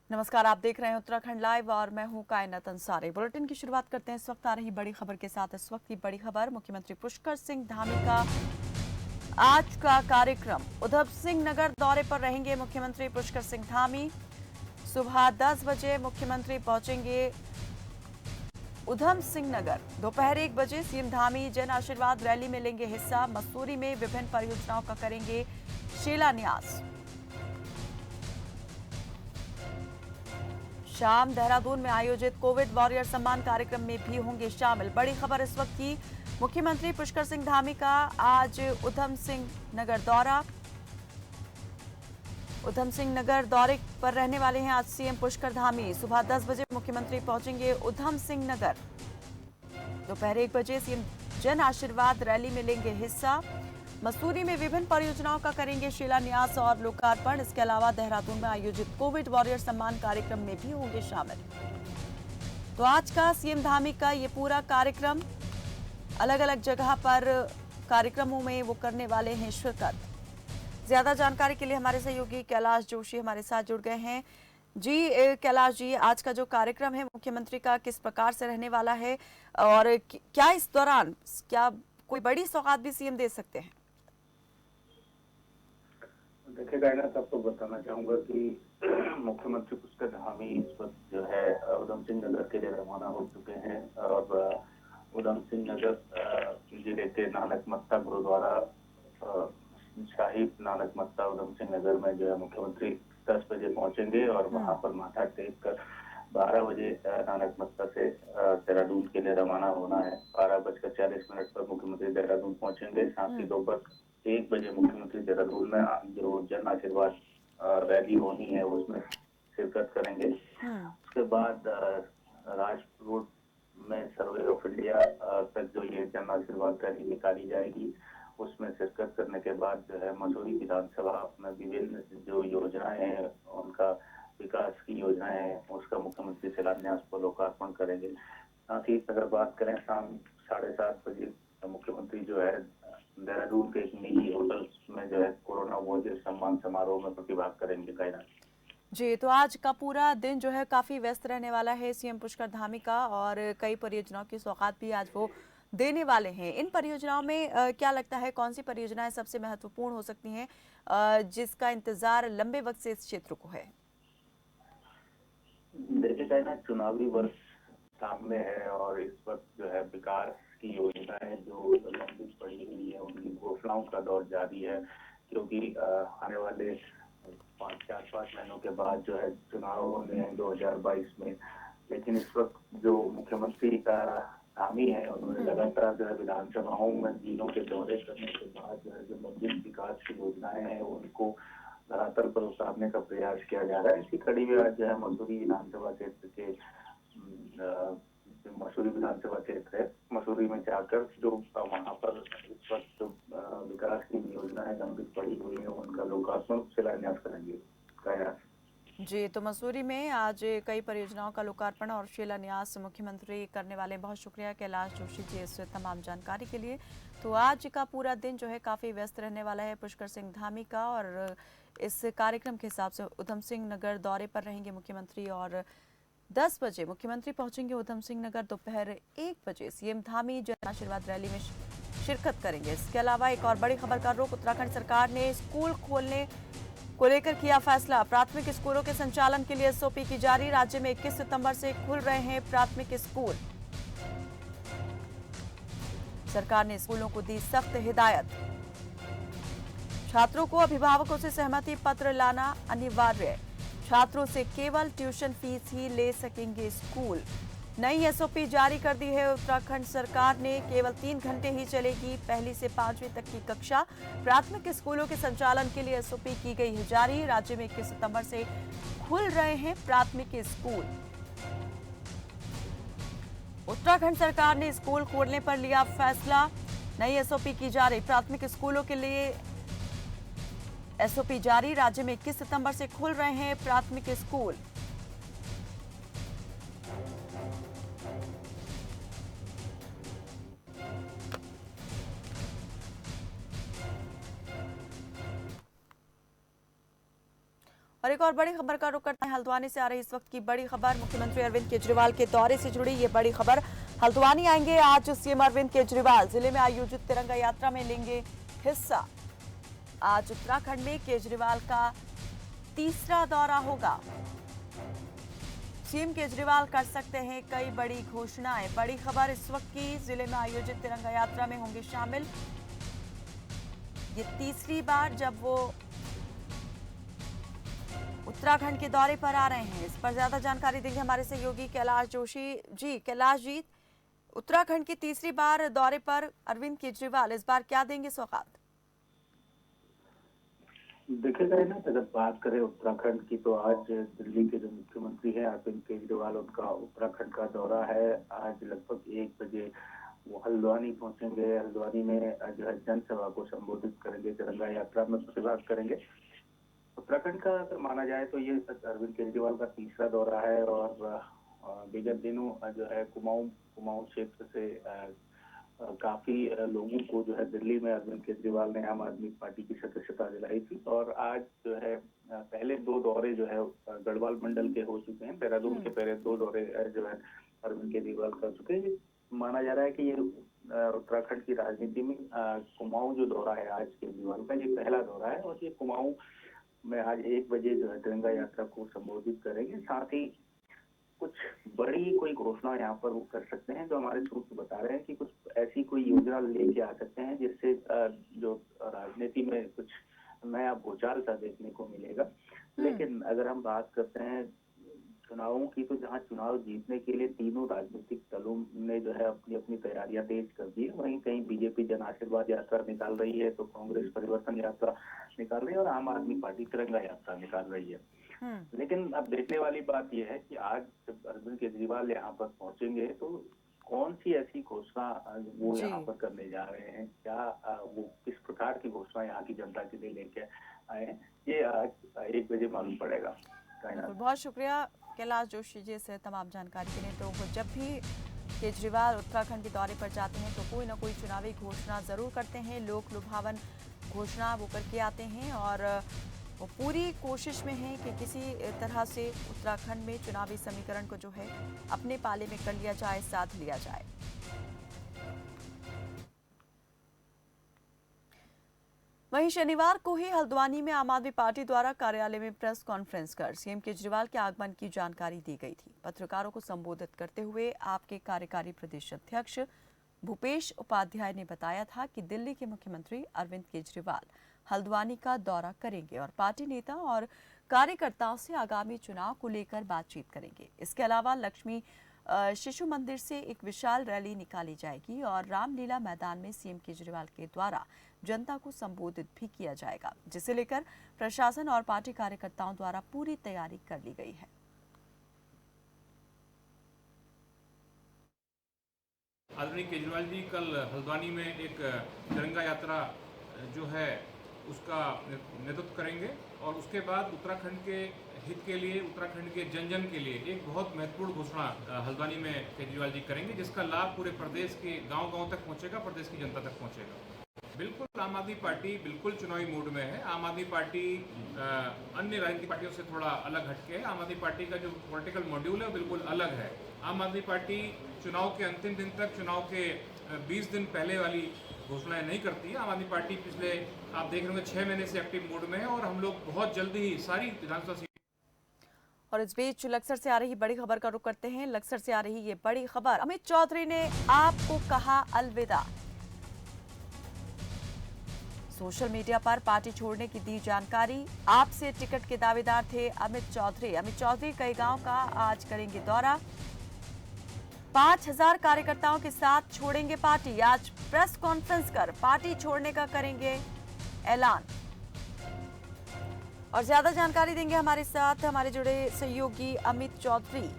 नमस्कार, आप देख रहे हैं उत्तराखंड लाइव और मैं हूं कायनात अंसारी। बुलेटिन की शुरुआत करते हैं इस वक्त आ रही बड़ी खबर के साथ। इस वक्त की बड़ी खबर, मुख्यमंत्री पुष्कर सिंह धामी का आज का कार्यक्रम। उधम सिंह नगर दौरे पर रहेंगे मुख्यमंत्री पुष्कर सिंह धामी। सुबह 10 बजे मुख्यमंत्री पहुंचेंगे उधम सिंह नगर। दोपहर 1 बजे सीएम धामी जन आशीर्वाद रैली में लेंगे हिस्सा। मसूरी में विभिन्न परियोजनाओं का करेंगे शिलान्यास। शाम देहरादून में आयोजित कोविड वॉरियर सम्मान कार्यक्रम में भी होंगे शामिल। बड़ी खबर इस वक्त की, मुख्यमंत्री पुष्कर सिंह धामी का आज उधम सिंह नगर दौरा। उधम सिंह नगर दौरे पर रहने वाले हैं आज सीएम पुष्कर धामी। सुबह 10 बजे मुख्यमंत्री पहुंचेंगे उधम सिंह नगर। दोपहर 1 बजे सीएम जन आशीर्वाद रैली में लेंगे हिस्सा। मसूरी में विभिन्न परियोजनाओं का करेंगे शिलान्यास और लोकार्पण। इसके अलावा देहरादून में आयोजित कोविड वॉरियर सम्मान कार्यक्रम में भी होंगे शामिल। तो आज का सीएम धामी का ये पूरा कार्यक्रम, अलग अलग जगह पर कार्यक्रमों में वो करने वाले हैं शिरकत। ज्यादा जानकारी के लिए हमारे सहयोगी कैलाश जोशी हमारे साथ जुड़ गए हैं। जी कैलाश जी, आज का जो कार्यक्रम है मुख्यमंत्री का किस प्रकार से रहने वाला है और क्या इस दौरान क्या कोई बड़ी सौगात भी सीएम दे सकते हैं? देखिए गायना, आपको बताना चाहूंगा कि मुख्यमंत्री पुष्कर धामी इस वक्त जो है उधम सिंह नगर के लिए रवाना हो चुके हैं और उधम सिंह नगर जिले के नानक मत्ता गुरुद्वारा शाही नानक मत्ता उधम सिंह नगर में जो है मुख्यमंत्री 10 बजे पहुंचेंगे और वहां पर माथा टेक कर 12 बजे नानक मत्ता से देहरादून के लिए रवाना होना है। 12:40 पर मुख्यमंत्री देहरादून पहुंचेंगे। साथ ही दोपहर 1 बजे मुख्यमंत्री देहरादून में जो जन आशीर्वाद रैली होनी है उसमें शिरकत करेंगे। उसके बाद राष्ट्र रोड में सर्वे ऑफ इंडिया तक जो ये जन आशीर्वाद रैली निकाली जाएगी उसमें शिरकत करने के बाद जो है मसूरी विधानसभा में विभिन्न जो योजनाएं हैं उनका विकास की योजनाएं हैं उसका मुख्यमंत्री शिलान्यास पर लोकार्पण करेंगे। साथ ही अगर बात करें शाम 7:30 बजे मुख्यमंत्री जो है देहरादून के एक निजी होटल में जो है कोरोना वॉरियर सम्मान समारोह में प्रतिभाग करेंगे। कायनात जी, तो आज का पूरा दिन जो है काफी व्यस्त रहने वाला है सीएम पुष्कर धामी का और कई परियोजनाओं की सौगात भी आज वो देने वाले हैं। इन परियोजनाओं में क्या लगता है कौन सी परियोजनाएं सबसे महत्वपूर्ण हो सकती हैं जिसका इंतजार लंबे वक्त से इस क्षेत्र को है? देखिए कायनात, चुनावी वर्ष सामने है और इस वक्त जो है विकास की योजनाएं जो लंबित पड़ी हुई है उनकी घोषणाओं का दौर जारी है, क्योंकि आने वाले 4-5 महीनों के बाद जो है चुनाव होने हैं 2022 में। लेकिन इस वक्त जो मुख्यमंत्री का धामी है उन्होंने लगातार जो है विधानसभाओं में जिलों के दौरे करने के बाद जो है जो लंबित विकास की योजनाएं हैं उनको धरातल पर उतारने का प्रयास किया जा रहा है। इसी कड़ी में आज जो है मसूरी विधानसभा क्षेत्र के मसूरी विधानसभा क्षेत्र है, मसूरी में जाकर जो वहां पर इस वक्त जो विकास की योजनाएं लंबित पड़ी हुई है उनका लोकार्पण शिलान्यास करेंगे। जी, तो मसूरी में आज कई परियोजनाओं का लोकार्पण और शिलान्यास मुख्यमंत्री करने वाले हैं। बहुत शुक्रिया कैलाश जोशी जी इस तमाम जानकारी के लिए। तो आज का पूरा दिन जो है काफ़ी व्यस्त रहने वाला है पुष्कर सिंह धामी का और इस कार्यक्रम के हिसाब से उधम सिंह नगर दौरे पर रहेंगे मुख्यमंत्री और 10 बजे मुख्यमंत्री पहुंचेंगे उधम सिंह नगर। दोपहर 1 बजे सीएम धामी जन आशीर्वाद रैली में शिरकत करेंगे। इसके अलावा एक और बड़ी खबर का रुख, उत्तराखंड सरकार ने स्कूल खोलने को लेकर किया फैसला। प्राथमिक स्कूलों के संचालन के लिए एसओपी की जारी। राज्य में 21 सितंबर से खुल रहे हैं प्राथमिक स्कूल। सरकार ने स्कूलों को दी सख्त हिदायत। छात्रों को अभिभावकों से सहमति पत्र लाना अनिवार्य। छात्रों से केवल ट्यूशन फीस ही ले सकेंगे स्कूल। नई एसओपी जारी कर दी है उत्तराखंड सरकार ने। केवल 3 घंटे ही चलेगी पहली से 5वीं तक की कक्षा। प्राथमिक स्कूलों के संचालन के लिए एसओपी की गई है जारी। राज्य में 21 सितंबर से खुल रहे हैं प्राथमिक स्कूल। उत्तराखंड सरकार ने स्कूल खोलने पर लिया फैसला। नई एसओपी की जारी। प्राथमिक स्कूलों के लिए एसओपी जारी। राज्य में 21 सितंबर से खुल रहे हैं प्राथमिक स्कूल। और एक और बड़ी खबर का रुख करते हैं। हल्द्वानी से आ रही इस वक्त की बड़ी खबर, मुख्यमंत्री अरविंद केजरीवाल के दौरे से जुड़ी ये बड़ी खबर। हल्द्वानी आएंगे आज सीएम अरविंद केजरीवाल, जिले में आयोजित तिरंगा यात्रा में लेंगे हिस्सा। आज उत्तराखंड में केजरीवाल का तीसरा दौरा होगा। सीएम केजरीवाल कर सकते हैं कई बड़ी घोषणाएं। बड़ी खबर इस वक्त की, जिले में आयोजित तिरंगा यात्रा में होंगे शामिल। ये तीसरी बार जब वो उत्तराखंड के दौरे पर आ रहे हैं। इस पर ज्यादा जानकारी देंगे हमारे सहयोगी कैलाश जोशी जी। कैलाश जी, उत्तराखंड की तीसरी बार दौरे पर अरविंद केजरीवाल, इस बार क्या देंगे सौगात? देखा जाए ना, अगर बात करें उत्तराखंड की, तो आज दिल्ली के जो मुख्यमंत्री हैं अरविंद केजरीवाल, उनका उत्तराखंड का दौरा है। आज लगभग 1 बजे वो हल्द्वानी पहुंचेंगे। हल्द्वानी में जो है जनसभा को संबोधित करेंगे, तिरंगा यात्रा में प्रतिभाग करेंगे। उत्तराखंड का अगर माना जाए तो ये अरविंद केजरीवाल का तीसरा दौरा है और विगत दिनों जो है कुमाऊं क्षेत्र से काफी लोगों को जो है दिल्ली में अरविंद केजरीवाल ने आम आदमी पार्टी की सदस्यता दिलाई थी। और आज जो है पहले 2 दौरे जो है गढ़वाल मंडल के हो चुके हैं। देहरादून के पहले 2 दौरे जो है अरविंद केजरीवाल कर चुके हैं। माना जा रहा है कि ये उत्तराखंड की राजनीति में कुमाऊं जो दौरा है आज केजरीवाल का, ये पहला दौरा है। और ये कुमाऊं में आज 1 बजे जो है तिरंगा यात्रा को संबोधित करेंगे। साथ ही कुछ बड़ी कोई घोषणा यहाँ पर वो कर सकते हैं, जो हमारे सूत्र बता रहे हैं कि कुछ ऐसी कोई योजना लेके आ सकते हैं जिससे जो राजनीति में कुछ नया भूचाल सा देखने को मिलेगा। लेकिन अगर हम बात करते हैं चुनावों की, तो जहाँ चुनाव जीतने के लिए तीनों राजनीतिक दलों ने जो है अपनी अपनी तैयारियां तेज कर दी है। वहीं कहीं बीजेपी जन आशीर्वाद यात्रा निकाल रही है, तो कांग्रेस परिवर्तन यात्रा निकाल रही है और आम आदमी पार्टी तिरंगा यात्रा निकाल रही है। लेकिन अब देखने वाली बात यह है कि आज जब अरविंद केजरीवाल यहाँ पर पहुंचेंगे तो कौन सी ऐसी घोषणा वो यहाँ पर करने जा रहे हैं, क्या वो किस प्रकार की घोषणा यहाँ की जनता के लिए लेके आए हैं, ये आज 1 बजे मालूम पड़ेगा। बहुत शुक्रिया कैलाश जोशी जी से तमाम जानकारी के लिए। तो जब भी केजरीवाल उत्तराखंड के दौरे पर जाते हैं तो कोई ना कोई चुनावी घोषणा जरूर करते हैं, लोक लुभावन घोषणा वो करके आते हैं और वो पूरी कोशिश में है कि किसी तरह से उत्तराखंड में चुनावी समीकरण को जो है अपने पाले में कर लिया जाए, साथ लिया जाए। वहीं शनिवार को ही हल्द्वानी में आम आदमी पार्टी द्वारा कार्यालय में प्रेस कॉन्फ्रेंस कर सीएम केजरीवाल के आगमन की जानकारी दी गई थी। पत्रकारों को संबोधित करते हुए आपके कार्यकारी प्रदेश अध्यक्ष भूपेश उपाध्याय ने बताया था कि दिल्ली के मुख्यमंत्री अरविंद केजरीवाल हल्द्वानी का दौरा करेंगे और पार्टी नेता और कार्यकर्ताओं से आगामी चुनाव को लेकर बातचीत करेंगे। इसके अलावा लक्ष्मी शिशु मंदिर से एक विशाल रैली निकाली जाएगी और रामलीला मैदान में सीएम केजरीवाल के द्वारा जनता को संबोधित भी किया जाएगा, जिसे लेकर प्रशासन और पार्टी कार्यकर्ताओं द्वारा पूरी तैयारी कर ली गई है। आदरणीय केजरीवाल जी कल हल्द्वानी में एक तिरंगा यात्रा जो है उसका नेतृत्व करेंगे और उसके बाद उत्तराखंड के हित के लिए, उत्तराखंड के जन जन के लिए एक बहुत महत्वपूर्ण घोषणा हल्द्वानी में केजरीवाल जी करेंगे, जिसका लाभ पूरे प्रदेश के गांव-गांव तक पहुंचेगा, प्रदेश की जनता तक पहुंचेगा। बिल्कुल आम आदमी पार्टी बिल्कुल चुनावी मूड में है। आम आदमी पार्टी अन्य राजनीतिक पार्टियों से थोड़ा अलग हटके है। आम आदमी पार्टी का जो पॉलिटिकल मॉड्यूल है वो बिल्कुल अलग है। आम आदमी पार्टी चुनाव के अंतिम दिन तक, चुनाव के 20 दिन पहले वाली घोषणाएं नहीं करती है। आम आदमी पार्टी पिछले आप देख रहे होंगे 6 महीने से एक्टिव मोड में है और हम लोग बहुत जल्दी ही सारी विधानसभा सीट। और इस बीच लक्सर से आ रही बड़ी खबर का रुख करते हैं। लक्सर से आ रही ये बड़ी खबर, अमित चौधरी ने आपको कहा अलविदा। सोशल मीडिया पर पार्टी छोड़ने की दी जानकारी। आपसे टिकट के दावेदार थे अमित चौधरी। अमित चौधरी कई गांव का आज करेंगे दौरा। 5000 कार्यकर्ताओं के साथ छोड़ेंगे पार्टी। आज प्रेस कॉन्फ्रेंस कर पार्टी छोड़ने का करेंगे ऐलान। और ज्यादा जानकारी देंगे हमारे साथ हमारे जुड़े सहयोगी अमित चौधरी।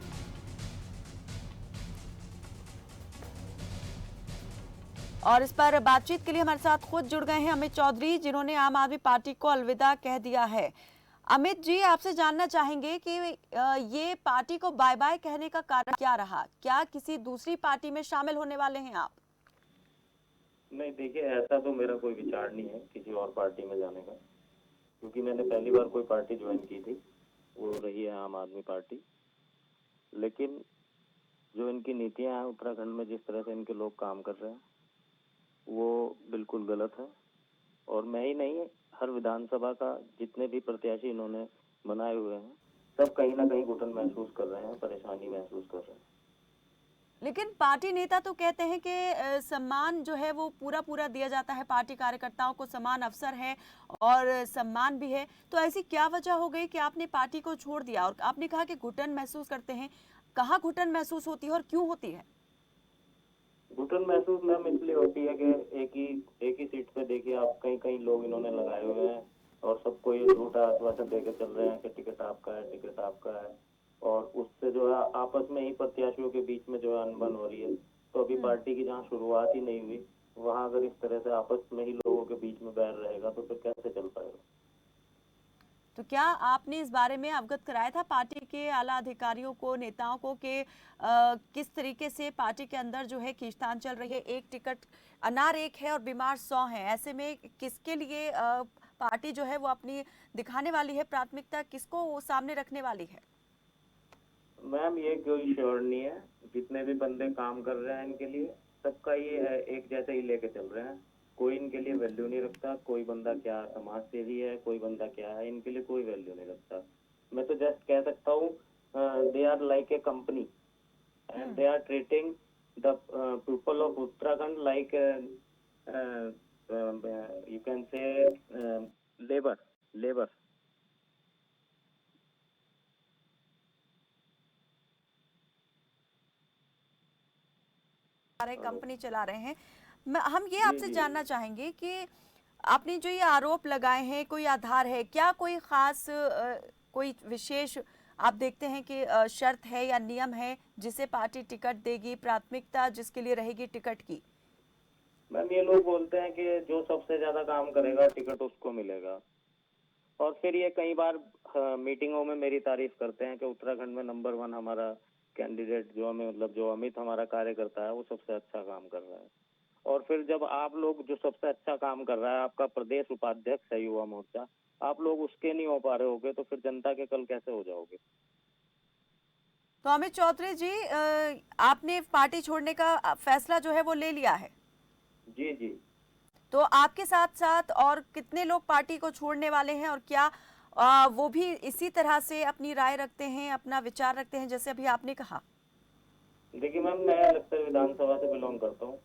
और इस पर बातचीत के लिए हमारे साथ खुद जुड़ गए हैं अमित चौधरी, जिन्होंने आम आदमी पार्टी को अलविदा कह दिया है। अमित जी, आपसे जानना चाहेंगे कि ये पार्टी को बाय बाय कहने का कारण क्या रहा? क्या किसी दूसरी पार्टी में शामिल होने वाले हैं आप? नहीं, देखिए ऐसा तो मेरा कोई विचार नहीं है किसी और पार्टी में जाने का, क्योंकि मैंने पहली बार कोई पार्टी ज्वाइन की थी वो रही है आम आदमी पार्टी। लेकिन जो इनकी नीतियां हैं उत्तराखंड में, जिस तरह से इनके लोग काम कर रहे हैं, वो बिल्कुल गलत है। और मैं ही नहीं, हर विधानसभा का जितने भी प्रत्याशी इन्होंने बनाए हुए हैं, सब कहीं ना कहीं घुटन महसूस कर रहे हैं, परेशानी महसूस कर रहे हैं। लेकिन पार्टी नेता तो कहते हैं कि सम्मान जो है वो पूरा पूरा दिया जाता है, पार्टी कार्यकर्ताओं को समान अवसर है और सम्मान भी है। तो ऐसी क्या वजह हो गई कि आपने पार्टी को छोड़ दिया? और आपने कहा कि घुटन महसूस करते हैं, कहाँ घुटन महसूस होती है और क्यों होती है? घुटन महसूस मैम इसलिए होती है कि एक ही सीट पे देखिए आप, कई कई लोग इन्होंने लगाए हुए हैं और सबको ये झूठा आश्वासन देकर चल रहे हैं कि टिकट आपका है, टिकट आपका है। और उससे जो है आपस में ही प्रत्याशियों के बीच में जो है अनबन हो रही है। तो अभी पार्टी की जहाँ शुरुआत ही नहीं हुई, वहाँ अगर इस तरह से आपस में ही लोगों के बीच में बैर रहेगा तो फिर कैसे चल पाएगा? तो क्या आपने इस बारे में अवगत कराया था पार्टी के आला अधिकारियों को, नेताओं को कि किस तरीके से पार्टी के अंदर जो है खींचतान चल रही है? एक टिकट, अनार एक है और बीमार 100 हैं, ऐसे में किसके लिए पार्टी जो है वो अपनी दिखाने वाली है प्राथमिकता, किसको वो सामने रखने वाली है? मैम ये कोई श्योर नहीं है। जितने भी बंदे काम कर रहे हैं इनके लिए, सबका ये है, एक जैसे ही लेके चल रहे हैं। कोई इनके लिए वैल्यू नहीं रखता। कोई बंदा क्या समाज सेवी है, कोई बंदा क्या है, इनके लिए कोई वैल्यू नहीं रखता। मैं तो जस्ट कह सकता हूँ, they are like a company and they are treating the people of Uttarakhand like you can say labour. Company चला रहे हैं। हम ये आपसे जी। जानना चाहेंगे कि आपने जो ये आरोप लगाए हैं, कोई आधार है क्या? कोई खास कोई विशेष आप देखते हैं कि शर्त है या नियम है जिसे पार्टी टिकट देगी, प्राथमिकता जिसके लिए रहेगी टिकट की? मैम ये लोग बोलते हैं कि जो सबसे ज्यादा काम करेगा टिकट उसको मिलेगा। और फिर ये कई बार मीटिंगों में मेरी तारीफ करते हैं कि उत्तराखंड में नंबर 1 हमारा कैंडिडेट जो हमें, मतलब जो अमित हमारा कार्यकर्ता है, वो सबसे अच्छा काम कर रहा है। और फिर जब आप लोग, जो सबसे अच्छा काम कर रहा है आपका प्रदेश उपाध्यक्ष है युवा मोर्चा, आप लोग उसके नहीं हो पा रहे होगे तो फिर जनता के कल कैसे हो जाओगे? तो अमित चौधरी जी, आपने पार्टी छोड़ने का फैसला जो है वो ले लिया है? जी जी। तो आपके साथ साथ और कितने लोग पार्टी को छोड़ने वाले हैं और क्या वो भी इसी तरह से अपनी राय रखते हैं, अपना विचार रखते हैं जैसे अभी आपने कहा? देखिए मैम, मैं लखसर विधानसभा से बिलोंग करता हूँ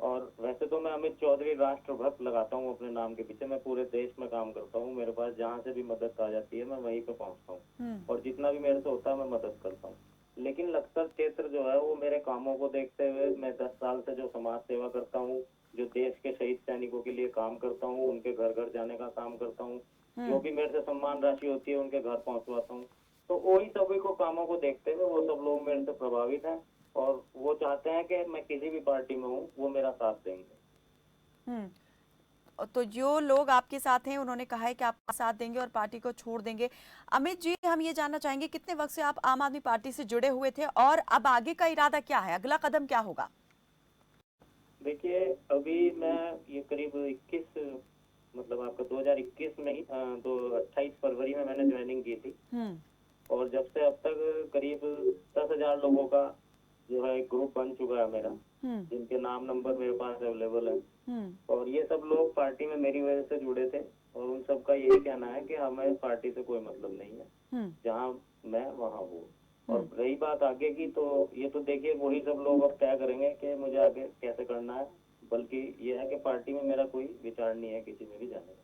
और वैसे तो मैं अमित चौधरी राष्ट्रभक्त लगाता हूँ अपने नाम के पीछे। मैं पूरे देश में काम करता हूँ, मेरे पास जहाँ से भी मदद आ जाती है मैं वहीं पे पहुँचता हूँ और जितना भी मेरे से होता है मैं मदद करता हूँ। लेकिन लखसर क्षेत्र जो है वो मेरे कामों को देखते हुए, मैं 10 साल से जो समाज सेवा करता हूँ, जो देश के शहीद सैनिकों के लिए काम करता हूँ, उनके घर घर जाने का काम करता हूँ, जो भी मेरे से सम्मान राशि होती है उनके घर पहुँचवाता हूँ। तो वही सभी को कामों को देखते हुए वो सब लोग मेरे से प्रभावित हैं और वो चाहते हैं कि मैं किसी भी पार्टी में हूँ वो मेरा साथ देंगे। तो जो लोग आपके साथ हैं उन्होंने कहा है कि आपका साथ देंगे और पार्टी को छोड़ देंगे। अमित जी, हम ये जानना चाहेंगे कितने वक्त से आप आम आदमी पार्टी से जुड़े हुए थे और अब आगे का इरादा क्या है, अगला कदम क्या होगा? देखिए अभी मैं ये करीब 21, मतलब आपका 2021 में ही, तो 28 फरवरी में मैंने ज्वाइनिंग की थी और जब से अब तक करीब 10,000 लोगों का जो है ग्रुप बन चुका है मेरा, जिनके नाम नंबर मेरे पास अवेलेबल है। और ये सब लोग पार्टी में मेरी वजह से जुड़े थे और उन सबका यही कहना है कि हमें पार्टी से कोई मतलब नहीं है, जहाँ मैं वहाँ हूँ। और रही बात आगे की, तो ये तो देखिए वही सब लोग अब तय करेंगे कि मुझे आगे कैसे करना है। बल्कि ये है कि पार्टी में मेरा कोई विचार नहीं है किसी में भी जाने का।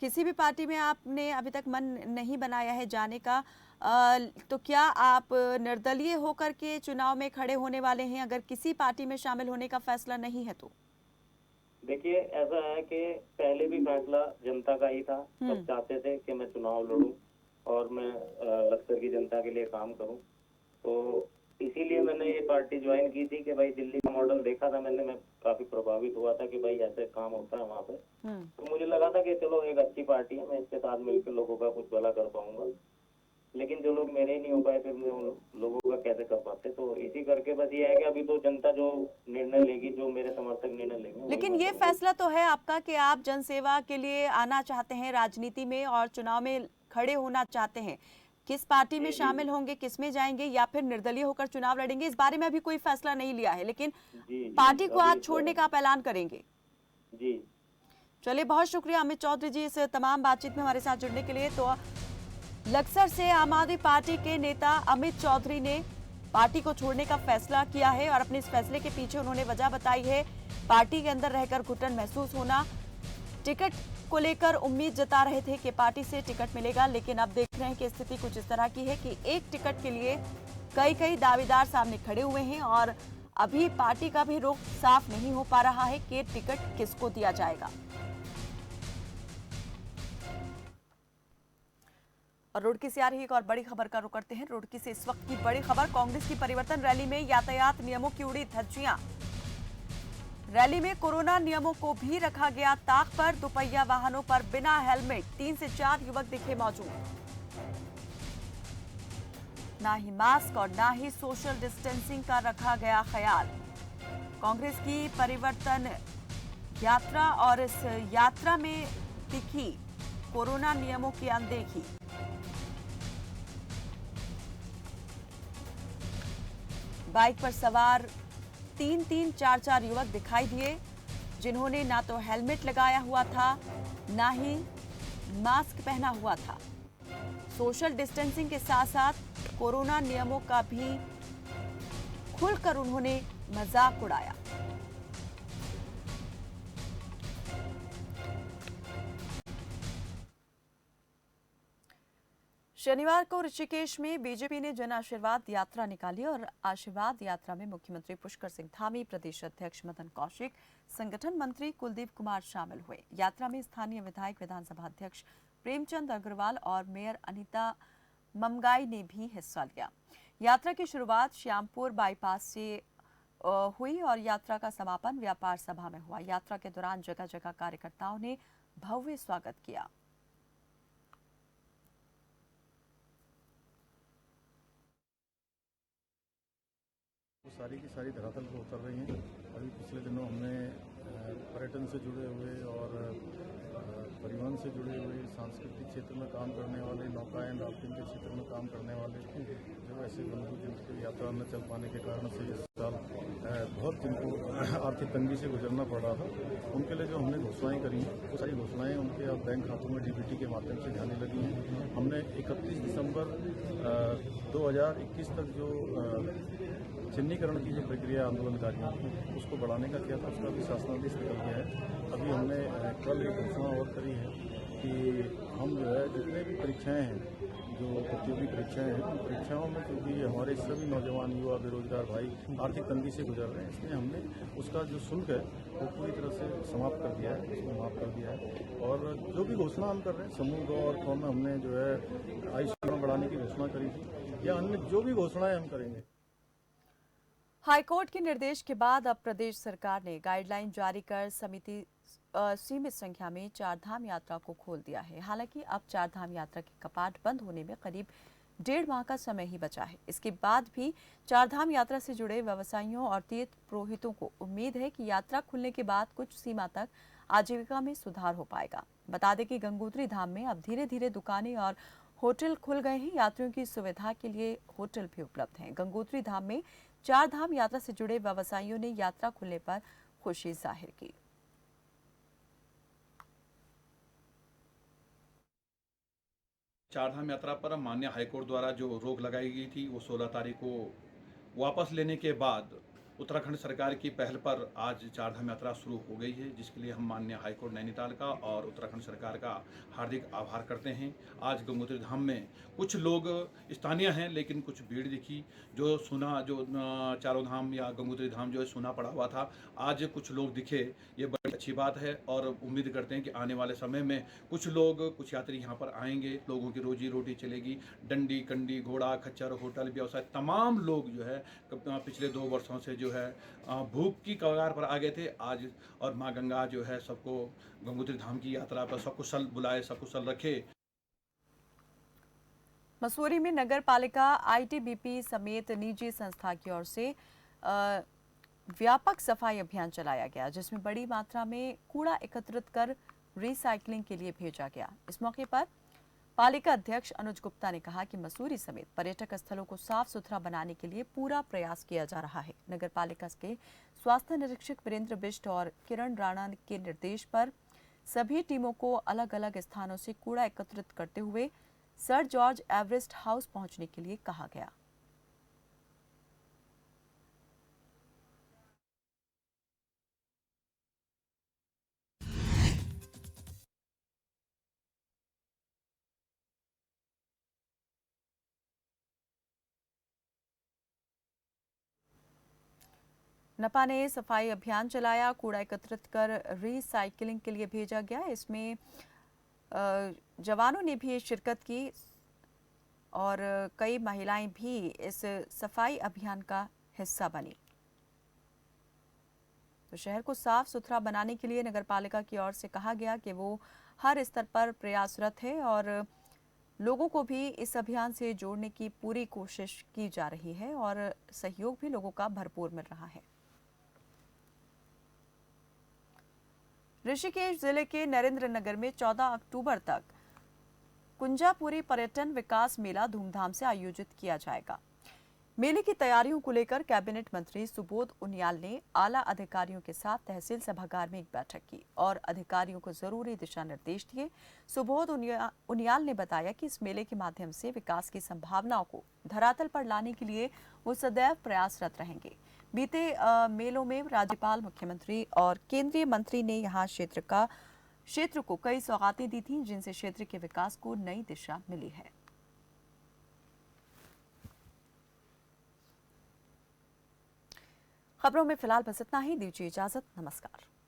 किसी भी पार्टी में आपने अभी तक मन नहीं बनाया है जाने का? तो क्या आप निर्दलीय होकर के चुनाव में खड़े होने वाले हैं अगर किसी पार्टी में शामिल होने का फैसला नहीं है तो? देखिए ऐसा है कि पहले भी फैसला जनता का ही था। सब चाहते थे कि मैं चुनाव लड़ूं और मैं लखसर की जनता के लिए काम करूं। तो इसीलिए मैंने ये पार्टी ज्वाइन की थी कि भाई दिल्ली का मॉडल देखा था मैंने, मैं काफी प्रभावित हुआ था कि भाई ऐसे काम होता है वहाँ पे। तो मुझे लगा था कि चलो एक अच्छी पार्टी है, मैं इसके साथ मिलकर लोगों का कुछ भला कर पाऊंगा। लेकिन जो लोग मेरे ही नहीं हो पाए फिर मैं उन लोगों का कैसे कर पाते। तो इसी करके बस ये है कि अभी तो जनता जो निर्णय लेगी, जो मेरे समर्थक निर्णय लेंगे। लेकिन ये फैसला तो है आपका कि आप जनसेवा के लिए आना चाहते हैं राजनीति में और चुनाव में खड़े होना चाहते हैं, किस पार्टी में शामिल होंगे, किस में जाएंगे या फिर निर्दलीय होकर चुनाव लड़ेंगे, इस बारे में अभी कोई फैसला नहीं लिया है, लेकिन पार्टी को आज छोड़ने का आप ऐलान करेंगे। जी चलिए, बहुत शुक्रिया अमित चौधरी जी इस तमाम बातचीत में हमारे साथ जुड़ने के लिए। तो लक्सर से आम आदमी पार्टी के नेता अमित चौधरी ने पार्टी को छोड़ने का फैसला किया है और अपने इस फैसले के पीछे उन्होंने वजह बताई है पार्टी के अंदर रहकर घुटन महसूस होना। टिकट को लेकर उम्मीद जता रहे थे कि पार्टी से टिकट मिलेगा, लेकिन अब देख रहे हैं कि स्थिति कुछ इस तरह की है कि एक टिकट के लिए कई दावेदार सामने खड़े हुए हैं और अभी पार्टी का भी रुख साफ नहीं हो पा रहा है कि टिकट किसको दिया जाएगा। और रुड़की से आ रही एक और बड़ी खबर का रुख करते हैं। रुड़की से इस वक्त की बड़ी खबर, कांग्रेस की परिवर्तन रैली में यातायात नियमों की उड़ी धज्जियां। रैली में कोरोना नियमों को भी रखा गया ताक पर। दोपहिया वाहनों पर बिना हेलमेट 3 से 4 युवक दिखे मौजूद। ना ही मास्क और ना ही सोशल डिस्टेंसिंग का रखा गया ख्याल। कांग्रेस की परिवर्तन यात्रा और इस यात्रा में दिखी कोरोना नियमों की अनदेखी। बाइक पर सवार 3-3, 4-4 युवक दिखाई दिए, जिन्होंने ना तो हेलमेट लगाया हुआ था, ना ही मास्क पहना हुआ था। सोशल डिस्टेंसिंग के साथ साथ कोरोना नियमों का भी खुलकर उन्होंने मजाक उड़ाया। शनिवार को ऋषिकेश में बीजेपी ने जन आशीर्वाद यात्रा निकाली और आशीर्वाद यात्रा में मुख्यमंत्री पुष्कर सिंह धामी, प्रदेश अध्यक्ष मदन कौशिक, संगठन मंत्री कुलदीप कुमार शामिल हुए। यात्रा में स्थानीय विधायक, विधानसभा अध्यक्ष प्रेमचंद अग्रवाल और मेयर अनीता ममगाई ने भी हिस्सा लिया। यात्रा की शुरुआत श्यामपुर बाईपास से हुई और यात्रा का समापन व्यापार सभा में हुआ। यात्रा के दौरान जगह जगह कार्यकर्ताओं ने भव्य स्वागत किया। वो सारी की सारी धरातल पर उतर रही हैं। अभी पिछले दिनों हमने पर्यटन से जुड़े हुए और परिवहन से जुड़े हुए, सांस्कृतिक क्षेत्र में काम करने वाले, नौकायन राफ्टिंग के क्षेत्र में काम करने वाले जो ऐसे बंधु जिनकी यात्रा न चल पाने के कारण से इस साल बहुत जिनको आर्थिक तंगी से गुजरना पड़ रहा था, उनके लिए जो हमने घोषणाएं करी हैं वो सारी घोषणाएं उनके अब बैंक खातों में डीबीटी के माध्यम से जाने लगी हैं। हमने 31 दिसंबर 2021 तक जो चिन्हीकरण की जो प्रक्रिया आंदोलनकारियों की उसको बढ़ाने का किया था, उसका भी शासनादेश निकल गया है। अभी हमने कल एक घोषणा और करी है कि हम जो है जितने भी परीक्षाएं हैं, जो प्रतियोगी परीक्षाएं हैं, उन परीक्षाओं में क्योंकि हमारे सभी नौजवान युवा बेरोजगार भाई आर्थिक तंगी से गुजर रहे हैं, इसलिए हमने उसका जो शुल्क है वो पूरी तरह से समाप्त कर दिया है, उसको माफ कर दिया है। और जो भी घोषणा हम कर रहे हैं, समूह 2 और 3 में हमने जो है आयु बढ़ाने की घोषणा करी थी, या अन्य जो भी घोषणाएं हम करेंगे। हाईकोर्ट के निर्देश के बाद अब प्रदेश सरकार ने गाइडलाइन जारी कर सीमित संख्या में चारधाम यात्रा को खोल दिया है। हालांकि अब चारधाम यात्रा के कपाट बंद होने में करीब 1.5 माह का समय ही बचा है। इसके बाद भी चारधाम यात्रा से जुड़े व्यवसायियों और तीर्थ पुरोहितों को उम्मीद है कि यात्रा खुलने के बाद कुछ सीमा तक आजीविका में सुधार हो पाएगा। बता दें कि गंगोत्री धाम में अब धीरे धीरे दुकानें और होटल खुल गए हैं। यात्रियों की सुविधा के लिए होटल भी उपलब्ध हैं। गंगोत्री धाम में चारधाम यात्रा से जुड़े व्यवसायियों ने यात्रा खुलने पर खुशी जाहिर की। चारधाम यात्रा पर माननीय हाईकोर्ट द्वारा जो रोक लगाई गई थी वो 16 तारीख को वापस लेने के बाद उत्तराखंड सरकार की पहल पर आज चारधाम यात्रा शुरू हो गई है, जिसके लिए हम माननीय हाईकोर्ट नैनीताल का और उत्तराखंड सरकार का हार्दिक आभार करते हैं। आज गंगोत्री धाम में कुछ लोग स्थानीय हैं, लेकिन कुछ भीड़ दिखी। जो चारों धाम या गंगोत्री धाम जो है सुना पड़ा हुआ था, आज कुछ लोग दिखे, ये बड़ी अच्छी बात है। और उम्मीद करते हैं कि आने वाले समय में कुछ यात्री यहाँ पर आएंगे, लोगों की रोजी रोटी चलेगी। डंडी, कंडी, घोड़ा, खच्चर, होटल व्यवसाय तमाम लोग जो है पिछले 2 वर्षों से जो है भूख की कगार पर आ गए थे आज। और माँ गंगा जो है सबको गंगोत्री धाम की यात्रा पर सकुशल बुलाए, सकुशल रखे। मसूरी में नगर पालिका, आईटीबीपी समेत निजी संस्था की ओर से व्यापक सफाई अभियान चलाया गया, जिसमें बड़ी मात्रा में कूड़ा एकत्रित कर रिसाइकलिंग के लिए भेजा गया। इस मौके पर पालिका अध्यक्ष अनुज गुप्ता ने कहा कि मसूरी समेत पर्यटक स्थलों को साफ सुथरा बनाने के लिए पूरा प्रयास किया जा रहा है। नगर पालिका के स्वास्थ्य निरीक्षक वीरेंद्र बिष्ट और किरण राणा के निर्देश पर सभी टीमों को अलग अलग स्थानों से कूड़ा एकत्रित करते हुए सर जॉर्ज एवरेस्ट हाउस पहुंचने के लिए कहा गया। नपा ने सफाई अभियान चलाया, कूड़ा एकत्रित कर रिसाइकिलिंग के लिए भेजा गया। इसमें जवानों ने भी शिरकत की और कई महिलाएं भी इस सफाई अभियान का हिस्सा बनी। तो शहर को साफ सुथरा बनाने के लिए नगरपालिका की ओर से कहा गया कि वो हर स्तर पर प्रयासरत है और लोगों को भी इस अभियान से जोड़ने की पूरी कोशिश की जा रही है और सहयोग भी लोगों का भरपूर मिल रहा है। ऋषिकेश जिले के नरेंद्र नगर में 14 अक्टूबर तक कुंजापुरी पर्यटन विकास मेला धूमधाम से आयोजित किया जाएगा। मेले की तैयारियों को लेकर कैबिनेट मंत्री सुबोध उनियाल ने आला अधिकारियों के साथ तहसील सभागार में एक बैठक की और अधिकारियों को जरूरी दिशा निर्देश दिए। सुबोध उनियाल ने बताया कि इस मेले के माध्यम से विकास की संभावनाओं को धरातल पर लाने के लिए वो सदैव प्रयासरत रहेंगे। बीते मेलों में राज्यपाल, मुख्यमंत्री और केंद्रीय मंत्री ने यहाँ क्षेत्र को कई सौगातें दी थीं, जिनसे क्षेत्र के विकास को नई दिशा मिली है। खबरों में फिलहाल बस इतना ही। दीजिए इजाजत। नमस्कार।